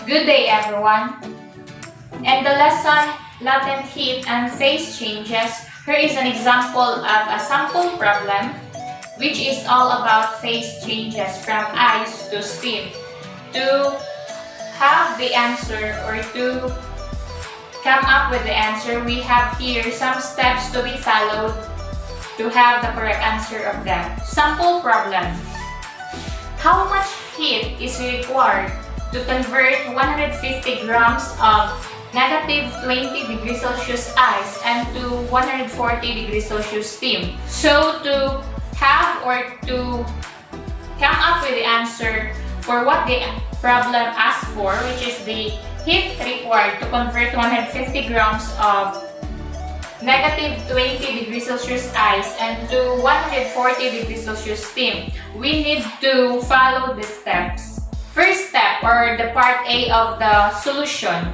Good day, everyone. In the lesson Latent Heat and Phase Changes, here is an example of a sample problem which is all about phase changes from ice to steam. To have the answer or to come up with the answer, we have here some steps to be followed to have the correct answer of that. Sample problem. How much heat is required to convert 150 grams of negative 20 degrees Celsius ice and to 140 degrees Celsius steam? So to have or to come up with the answer for what the problem asks for, which is the heat required to convert 150 grams of negative 20 degrees Celsius ice and to 140 degrees Celsius steam, we need to follow the steps. First step, or the part A of the solution,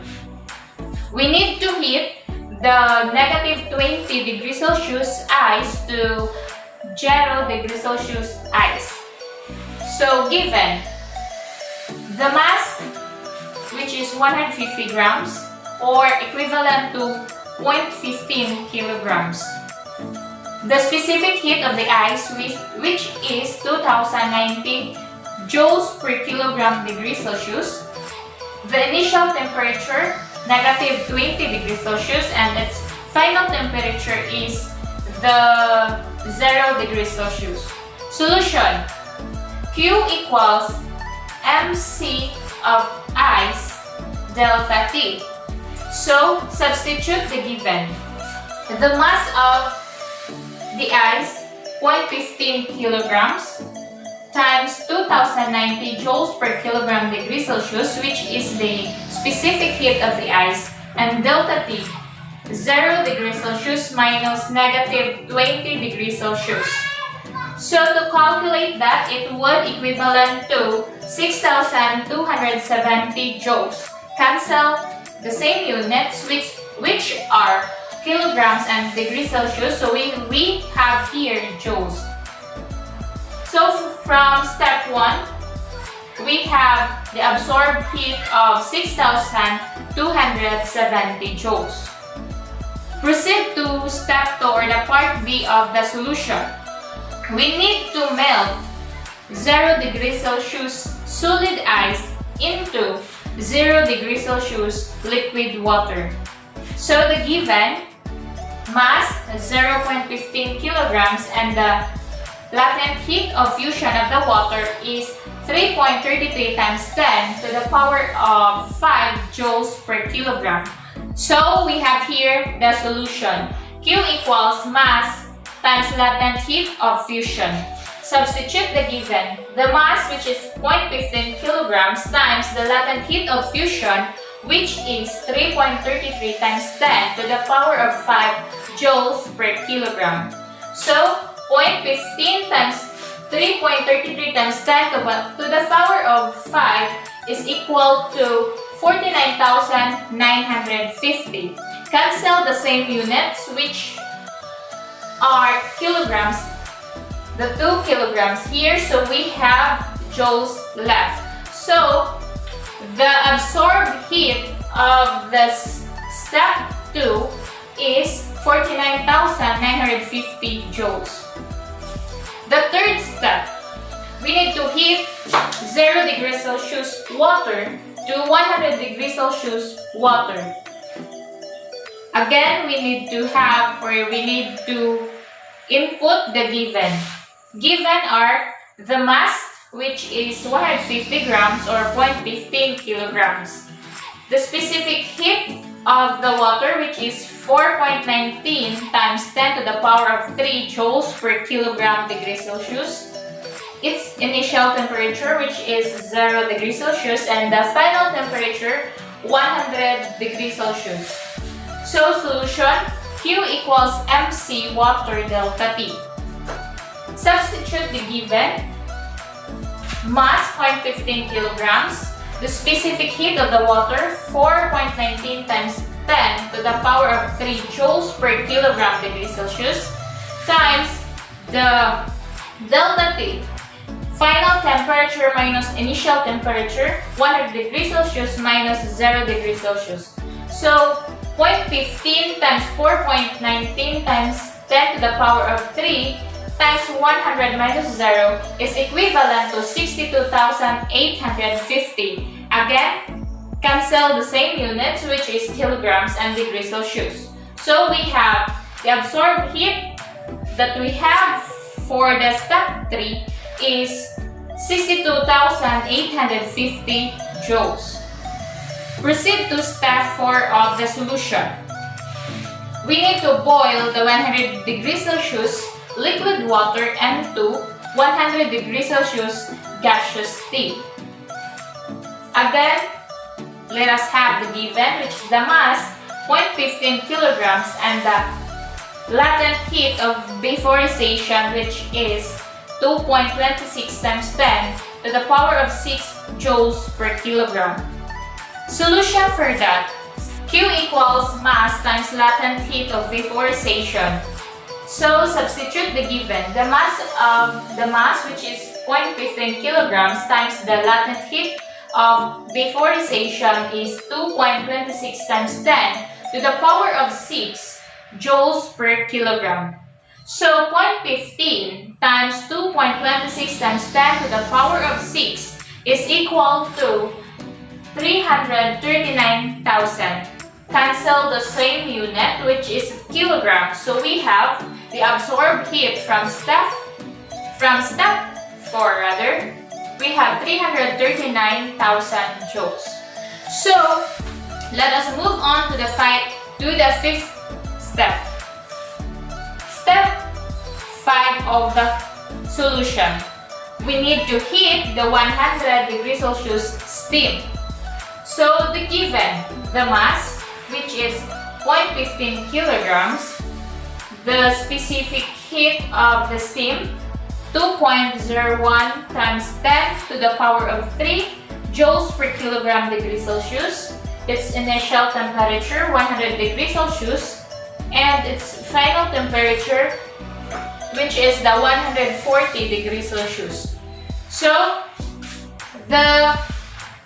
we need to heat the negative 20 degrees Celsius ice to 0 degrees Celsius ice. So given the mass, which is 150 grams or equivalent to 0.15 kilograms. The specific heat of the ice, which is 2090 joules per kilogram degrees Celsius. The initial temperature, negative 20 degrees Celsius, and its final temperature is the 0 degrees Celsius. Solution. Q equals mc of ice delta T. So, substitute the given. The mass of the ice, 0.15 kilograms, times 2090 joules per kilogram degrees Celsius, which is the specific heat of the ice, and delta T, 0 degrees Celsius minus negative 20 degrees Celsius. So, to calculate that, it would equivalent to 6,270 joules. Cancel the same units which are kilograms and degrees Celsius, so we have here joules. So from step 1, we have the absorbed heat of 6,270 joules. Proceed to step 2, or the part B of the solution. We need to melt 0 degrees Celsius solid ice into 0 degrees Celsius liquid water. So the given mass, 0.15 kilograms, and the latent heat of fusion of the water is 3.33 times 10 to the power of 5 joules per kilogram. So we have here the solution. Q equals mass times latent heat of fusion. Substitute the given. The mass, which is 0.15 kilograms, times the latent heat of fusion, which is 3.33 times 10 to the power of 5 joules per kilogram. So, 0.15 times 3.33 times 10 to the power of 5 is equal to 49,950. Cancel the same units, which are kilograms, the 2 kilograms here, so we have joules left. So, the absorbed heat of this step 2 is 49,950 joules. The third step, we need to heat 0 degrees Celsius water to 100 degrees Celsius water. Again, we need to input the given. Given are the mass, which is 150 grams or 0.15 kilograms. The specific heat of the water, which is 4.19 times 10 to the power of 3 joules per kilogram degrees Celsius. Its initial temperature, which is 0 degrees Celsius, and the final temperature, 100 degrees Celsius. So, solution, Q equals mc water delta T. Substitute the given. Mass, 0.15 kilograms. The specific heat of the water, 4.19 times 10 to the power of 3 joules per kilogram degrees Celsius, times the delta T, Final temperature minus initial temperature, 100 degrees Celsius minus 0 degrees Celsius. So, 0.15 times 4.19 times 10 to the power of 3 times 100 minus 0 is equivalent to 62,850. Again, cancel the same units, which is kilograms and degrees Celsius. So we have the absorbed heat that we have for the step 3 is 62,850 joules. Proceed to step 4 of the solution. We need to boil the 100 degrees Celsius liquid water into 100 degrees Celsius gaseous state. Again, let us have the given, which is the mass 0.15 kilograms and the latent heat of vaporization, which is 2.26 times 10 to the power of 6 joules per kilogram. Solution for that: Q equals mass times latent heat of vaporization. So substitute the given. The mass which is 0.15 kilograms times the latent heat of vaporization is 2.26 times 10 to the power of 6 joules per kilogram. So 0.15 times 2.26 times 10 to the power of 6 is equal to 339,000. Cancel the same unit, which is kilograms. So we have the absorbed heat from step 4 rather. We have 339,000 joules. So let us move on to the fifth step. Step 5 of the solution. We need to heat the 100 degrees Celsius steam. So the given, the mass, which is 0.15 kilograms, the specific heat of the steam, 2.01 times 10 to the power of 3 joules per kilogram degrees Celsius. Its initial temperature, 100 degrees Celsius, and its final temperature, which is the 140 degrees Celsius. So, the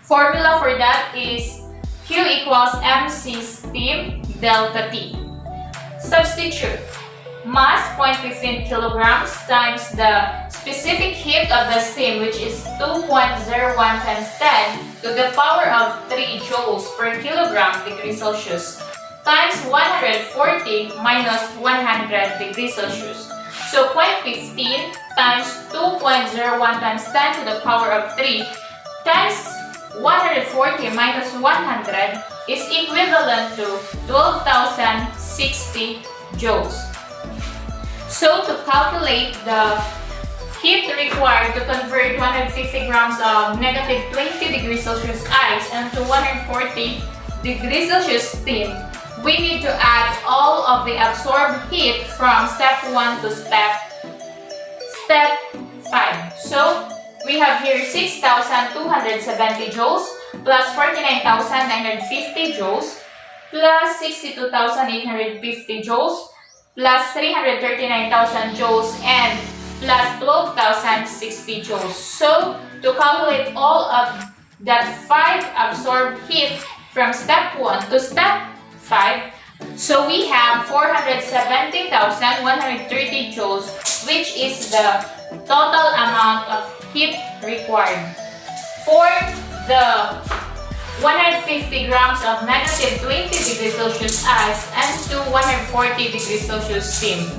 formula for that is Q equals mc steam delta T. Substitute mass 0.15 kilograms times the specific heat of the steam, which is 2.01 times 10 to the power of 3 joules per kilogram degrees Celsius times 140 minus 100 degrees Celsius. So 0.15 times 2.01 times 10 to the power of 3 times 140 minus 100 is equivalent to 12,060 joules. So to calculate the heat required to convert 150 grams of negative 20 degrees Celsius ice into 140 degrees Celsius steam, we need to add all of the absorbed heat from step 1 to step 5. So we have here 6,270 joules plus 49,950 joules plus 62,850 joules plus 339,000 joules and plus 12,060 joules. So, to calculate all of that 5 absorbed heat from step 1 to step 5, so we have 470,130 joules, which is the total amount of heat required for the 150 grams of negative 20 degrees Celsius ice and to 140 degrees Celsius steam.